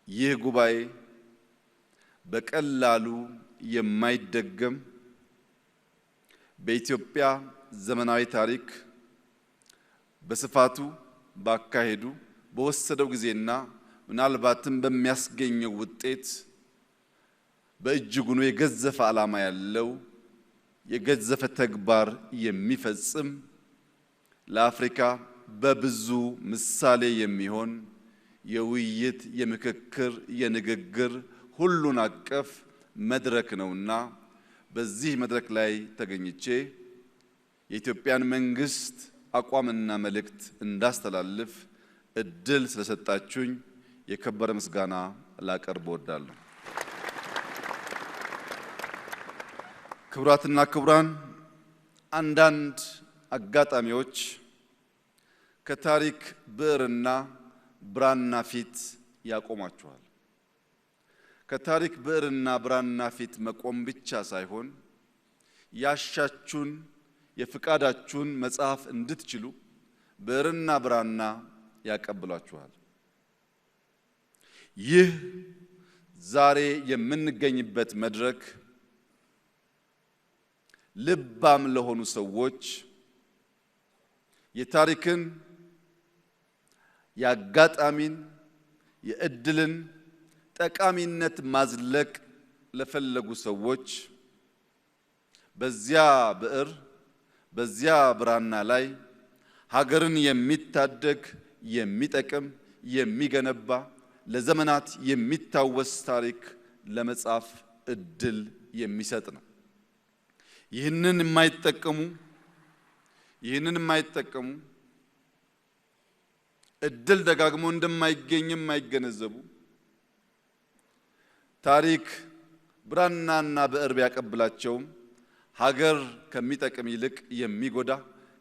ይህ ጉባኤ በቀላሉ የማይደገም በኢትዮጵያ ዘመናዊ ታሪክ በስፋቱ ባካሄዱ በወሰደው ጊዜና ምናልባትም በሚያስገኘው ውጤት በእጅጉኑ የገዘፈ ዓላማ ያለው የገዘፈ ተግባር የሚፈጽም ለአፍሪካ በብዙ ምሳሌ የሚሆን የውይይት የምክክር የንግግር ሁሉን አቀፍ መድረክ ነውና በዚህ መድረክ ላይ ተገኝቼ የኢትዮጵያን መንግስት አቋምና መልእክት እንዳስተላልፍ እድል ስለሰጣችሁኝ የከበረ ምስጋና ላቀርብ እወዳለሁ። ክቡራትና ክቡራን፣ አንዳንድ አጋጣሚዎች ከታሪክ ብዕርና ብራና ፊት ያቆማችኋል። ከታሪክ ብዕርና ብራና ፊት መቆም ብቻ ሳይሆን ያሻችሁን የፍቃዳችሁን መጽሐፍ እንድትችሉ ብዕርና ብራና ያቀብሏችኋል። ይህ ዛሬ የምንገኝበት መድረክ ልባም ለሆኑ ሰዎች የታሪክን የአጋጣሚን የእድልን ጠቃሚነት ማዝለቅ ለፈለጉ ሰዎች በዚያ ብዕር በዚያ ብራና ላይ ሀገርን የሚታደግ የሚጠቅም የሚገነባ ለዘመናት የሚታወስ ታሪክ ለመጻፍ እድል የሚሰጥ ነው። ይህንን የማይጠቀሙ እድል ደጋግሞ እንደማይገኝም የማይገነዘቡ ታሪክ ብራናና ብዕር ቢያቀብላቸውም ሀገር ከሚጠቅም ይልቅ የሚጎዳ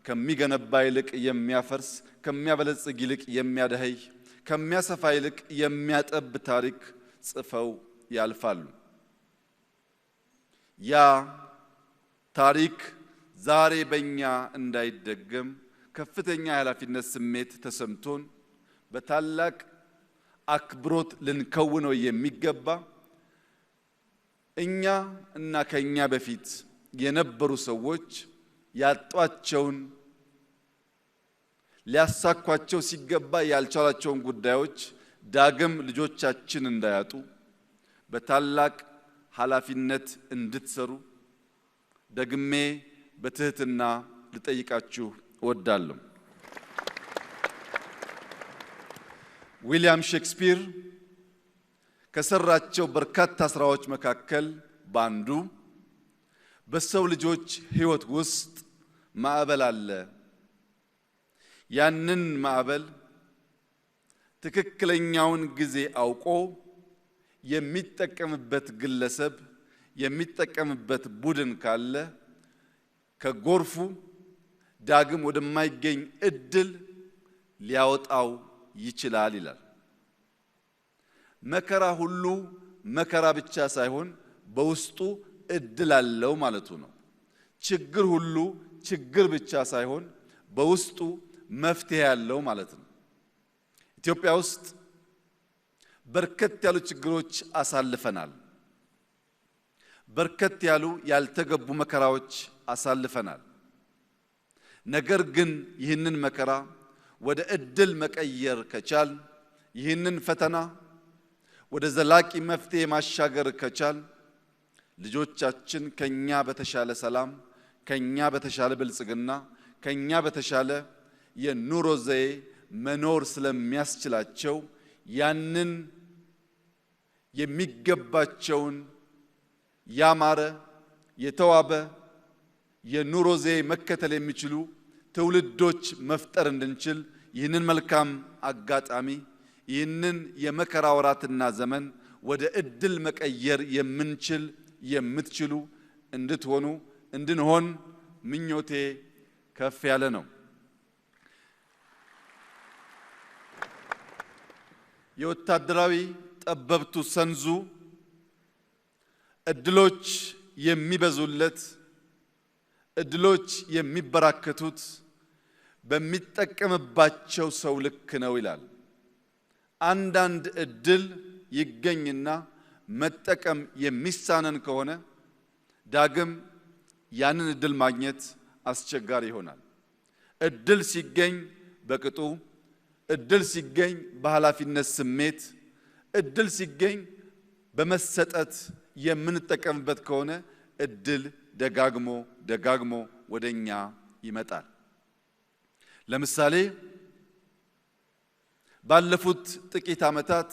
ከሚገነባ ይልቅ የሚያፈርስ ከሚያበለጽግ ይልቅ የሚያደህይ ከሚያሰፋ ይልቅ የሚያጠብ ታሪክ ጽፈው ያልፋሉ። ያ ታሪክ ዛሬ በእኛ እንዳይደገም ከፍተኛ የኃላፊነት ስሜት ተሰምቶን በታላቅ አክብሮት ልንከውነው የሚገባ እኛ እና ከኛ በፊት የነበሩ ሰዎች ያጧቸውን ሊያሳኳቸው ሲገባ ያልቻላቸውን ጉዳዮች ዳግም ልጆቻችን እንዳያጡ በታላቅ ኃላፊነት እንድትሰሩ ደግሜ በትህትና ልጠይቃችሁ እወዳለሁ። ዊሊያም ሼክስፒር ከሰራቸው በርካታ ስራዎች መካከል ባንዱ በሰው ልጆች ሕይወት ውስጥ ማዕበል አለ። ያንን ማዕበል ትክክለኛውን ጊዜ አውቆ የሚጠቀምበት ግለሰብ የሚጠቀምበት ቡድን ካለ ከጎርፉ ዳግም ወደማይገኝ እድል ሊያወጣው ይችላል ይላል። መከራ ሁሉ መከራ ብቻ ሳይሆን በውስጡ እድል አለው ማለቱ ነው። ችግር ሁሉ ችግር ብቻ ሳይሆን በውስጡ መፍትሄ ያለው ማለት ነው። ኢትዮጵያ ውስጥ በርከት ያሉ ችግሮች አሳልፈናል። በርከት ያሉ ያልተገቡ መከራዎች አሳልፈናል። ነገር ግን ይህንን መከራ ወደ እድል መቀየር ከቻል ይህንን ፈተና ወደ ዘላቂ መፍትሄ ማሻገር ከቻል ልጆቻችን ከኛ በተሻለ ሰላም ከኛ በተሻለ ብልጽግና ከኛ በተሻለ የኑሮ ዘዬ መኖር ስለሚያስችላቸው ያንን የሚገባቸውን ያማረ የተዋበ የኑሮ ዘዬ መከተል የሚችሉ ትውልዶች መፍጠር እንድንችል ይህንን መልካም አጋጣሚ ይህንን የመከራ ወራትና ዘመን ወደ እድል መቀየር የምንችል የምትችሉ እንድንሆን ምኞቴ ከፍ ያለ ነው። የወታደራዊ ጠበብቱ ሰንዙ እድሎች የሚበዙለት እድሎች የሚበራከቱት በሚጠቀምባቸው ሰው ልክ ነው ይላል። አንዳንድ እድል ይገኝና መጠቀም የሚሳነን ከሆነ ዳግም ያንን እድል ማግኘት አስቸጋሪ ይሆናል። እድል ሲገኝ በቅጡ፣ እድል ሲገኝ በኃላፊነት ስሜት፣ እድል ሲገኝ በመሰጠት የምንጠቀምበት ከሆነ እድል ደጋግሞ ወደኛ ይመጣል። ለምሳሌ ባለፉት ጥቂት ዓመታት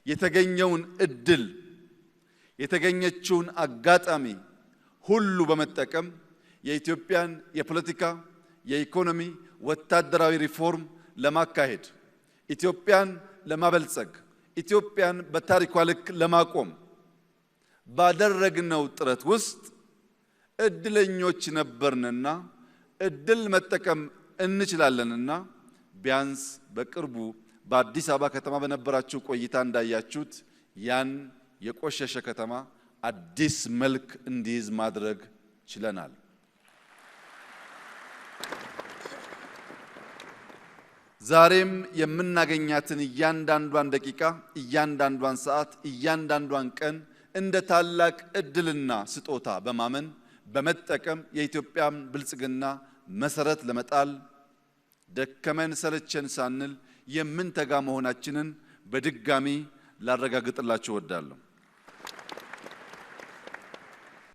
የተገኘውን እድል የተገኘችውን አጋጣሚ ሁሉ በመጠቀም የኢትዮጵያን የፖለቲካ፣ የኢኮኖሚ፣ ወታደራዊ ሪፎርም ለማካሄድ ኢትዮጵያን ለማበልጸግ ኢትዮጵያን በታሪኳ ልክ ለማቆም ባደረግነው ጥረት ውስጥ እድለኞች ነበርንና እድል መጠቀም እንችላለንና ቢያንስ በቅርቡ በአዲስ አበባ ከተማ በነበራችሁ ቆይታ እንዳያችሁት ያን የቆሸሸ ከተማ አዲስ መልክ እንዲይዝ ማድረግ ችለናል። ዛሬም የምናገኛትን እያንዳንዷን ደቂቃ፣ እያንዳንዷን ሰዓት፣ እያንዳንዷን ቀን እንደ ታላቅ እድልና ስጦታ በማመን በመጠቀም የኢትዮጵያን ብልጽግና መሰረት ለመጣል ደከመን ሰለቸን ሳንል የምንተጋ መሆናችንን በድጋሚ ላረጋግጥላችሁ እወዳለሁ።